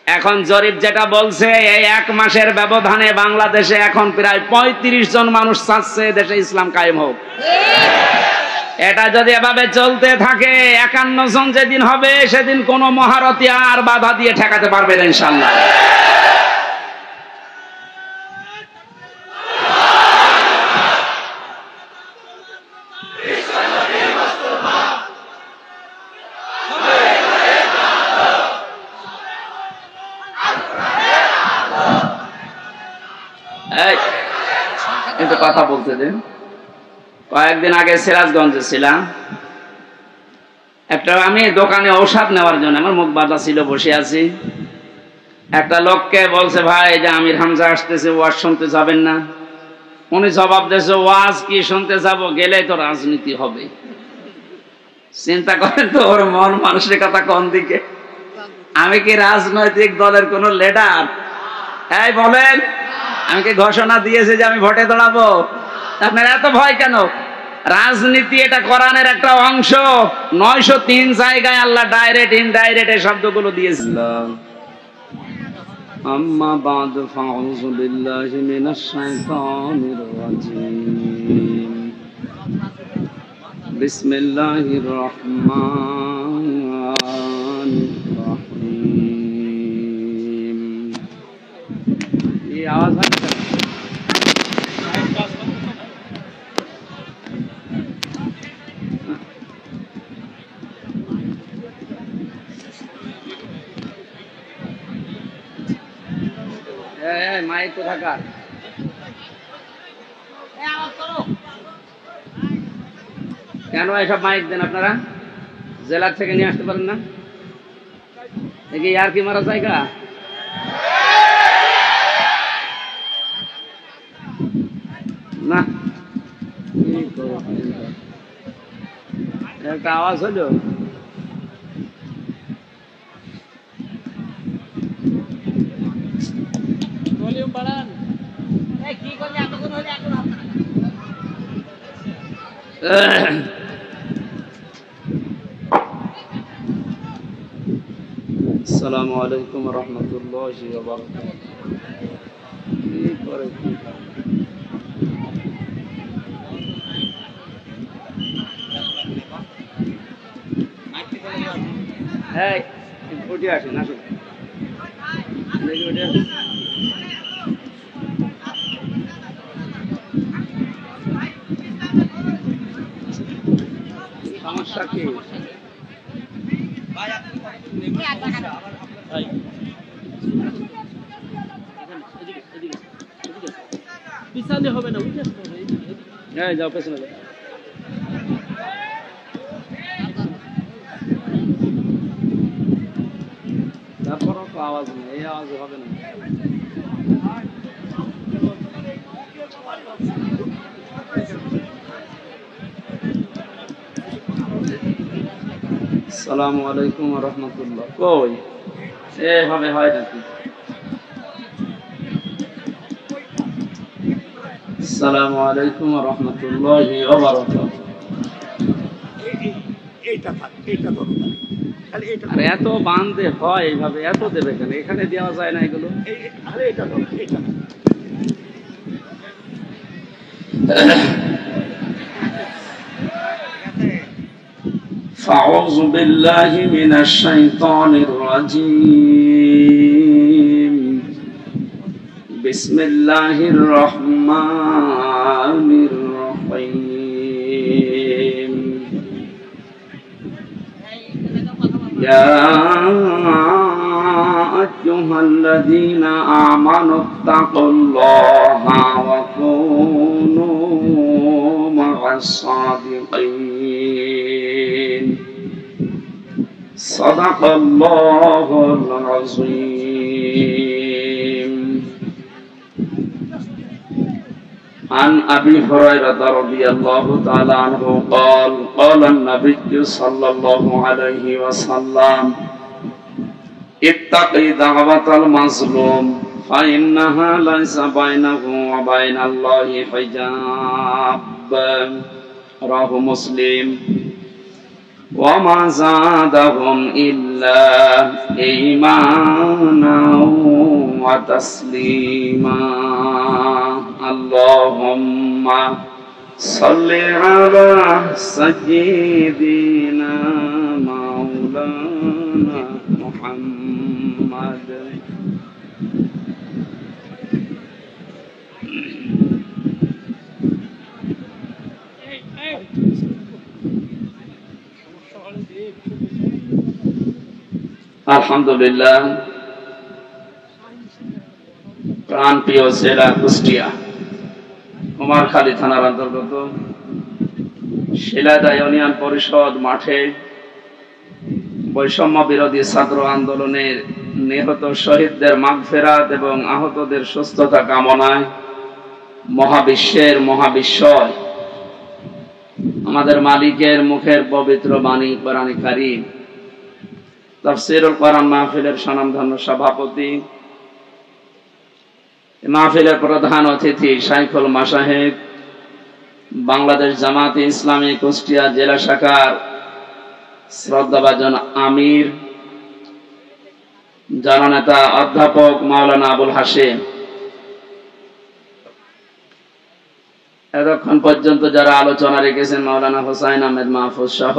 এখন জরিপ যেটা বলছে, এই 1 মাসের ব্যবধানে বাংলাদেশে এখন প্রায় 35 জন মানুষ চাচ্ছে দেশে ইসলাম কায়েম হোক। এটা যদি এভাবে চলতে থাকে, 51 জন যেদিন হবে, সেদিন কোন মহারথী আর বাধা দিয়ে ঠেকাতে পারবে না ইনশাআল্লাহ। এই একটু কথা বলতে দেন। কয়েকদিন আগে সিরাজগঞ্জে ছিলাম, একটা আমি দোকানে ঔষধ নেওয়ার জন্য, আমার মুখ বাঁধা ছিল, বসে আছি। একটা লোককে বলছে, ভাই যে আমির হামজা আসতেছে, ওয়াজ শুনতে যাবেন না? উনি জবাব দিয়েছে, ওয়াজ কি শুনতে যাব, গেলেই তো রাজনীতি হবে। চিন্তা করেন তো ওর মন মানসিকতা কোন দিকে। আমি কি রাজনৈতিক দলের কোন লিডার? এই বলেন, আমি কি ঘোষণা দিয়েছি যে আমি ভোটে দাঁড়াবো? আপনার এত ভয় কেন? রাজনীতি এটা কোরআনের একটা অংশ। 903 জায়গায় আল্লাহ ডাইরেক্ট ইনডাইরেক্ট এই শব্দগুলো দিয়েছিল। আম্মা বাদ ফাউযু বিল্লাহি মিনাশ শাইতানির রাজীম। বিসমিল্লাহির রহমানির রহিম। এই আওয়াজ হচ্ছে মাইক কোথাকার? কেন এসব মাইক দেন আপনারা? জেলার থেকে নিয়ে আসতে পারেন না? দেখি আর কি মারা জায়গা। না একটা আওয়াজ হলো। আসসালামু আলাইকুম ওয়া রাহমাতুল্লাহি ওয়া বারাকাতুহু। হ্যাঁ, উঠে আসেন, আসুন। সমস্যা কি? পিছনে হবে না, উঠে আসতে হবে। হ্যাঁ, যাও পেছনে যাও। তারপরও তো আওয়াজ নেই, এই আওয়াজ হবে না। আসসালামু আলাইকুম ওয়া রাহমাতুল্লাহ। কই এভাবে হয় নাকি? আসসালামু আলাইকুম ওয়া রাহমাতুল্লাহি ওয়া বারাকাতুহু। আরে এত বান্ধে হয় এইভাবে, এত দেবে কেন? এখানে দেওয়া যায় না এগুলো? أعوذ بالله من الشيطان الرجيم. بسم الله الرحمن الرحيم. يا أيها الذين آمنوا اتقوا الله وكونوا مع الصادقين. صدق الله العظيم. عن أبي هريرة رضي الله تعالى عنه قال قال النبي صلى الله عليه وسلم اتق دعوة المظلوم فإنها ليس بينه وبين الله حجاب. رواه مسلم. وما زادهم إلا إيمانا وتسليما. اللهم صل على سيدنا مولانا محمد. আলহামদুলিল্লাহ, প্রাণপ্রিয় জেলা কুষ্টিয়া, কুমারখালী থানার অন্তর্গত শিলাদা ইউনিয়ন পরিষদ মাঠে বৈষম্য বিরোধী ছাত্র আন্দোলনের নিহত শহীদদের মাগফিরাত এবং আহতদের সুস্থতা কামনায় মহাবিশ্বের মহাবিশ্বয় আমাদের মালিকের মুখের পবিত্র বাণী কোরআনে কারীম তাফসীরুল কোরআন মাহফিলের স্বনামধন্য সভাপতি, মাহফিলের প্রধান অতিথি শাইখুল মাশায়েখ, বাংলাদেশ জামাতে ইসলামী কুষ্টিয়া জেলা শাখার শ্রদ্ধাভাজন আমির জননেতা অধ্যাপক মাওলানা আবুল হাশেম, এতক্ষণ পর্যন্ত যারা আলোচনা রেখেছেন মাওলানা হোসাইন আহমেদ মাহফুজ সহ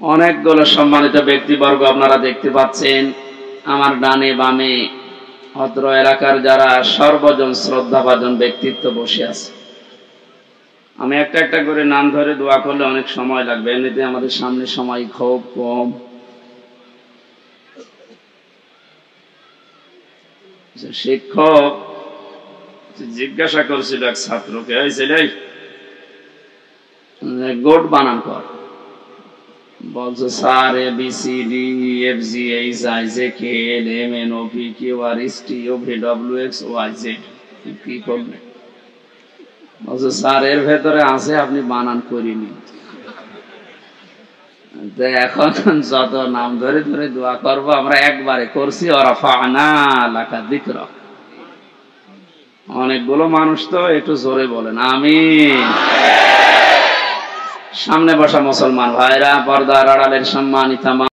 অনেকগুলো সম্মানিত ব্যক্তিবর্গ আপনারা দেখতে পাচ্ছেন। আমার ডানে বামে অত্র এলাকার যারা সর্বজন শ্রদ্ধাভাজন ব্যক্তিত্ব বসে আছে। আমি একটা একটা করে নাম ধরে দোয়া করলে অনেক সময় লাগবে, এমনিতে আমাদের সামনে সময় খুব কম। শিক্ষক জিজ্ঞাসা করছিল এক ছাত্রকে, গোট বানান কর। বলছে স্যার ABCDEFGHIJKLMNOPQRSTUVWXYZ কি করবে? বলছে স্যার এর ভেতরে আছে, আপনি বানান করিনি। এখন যত নাম ধরে ধরে দোয়া করবো আমরা একবারে করছি। ওয়ারাফা'না লাকা যিকরাক। অনেকগুলো মানুষ তো একটু জোরে বলেন আমিন। সামনে বসা মুসলমান ভাইরা, পর্দার আড়ালের সম্মানিতা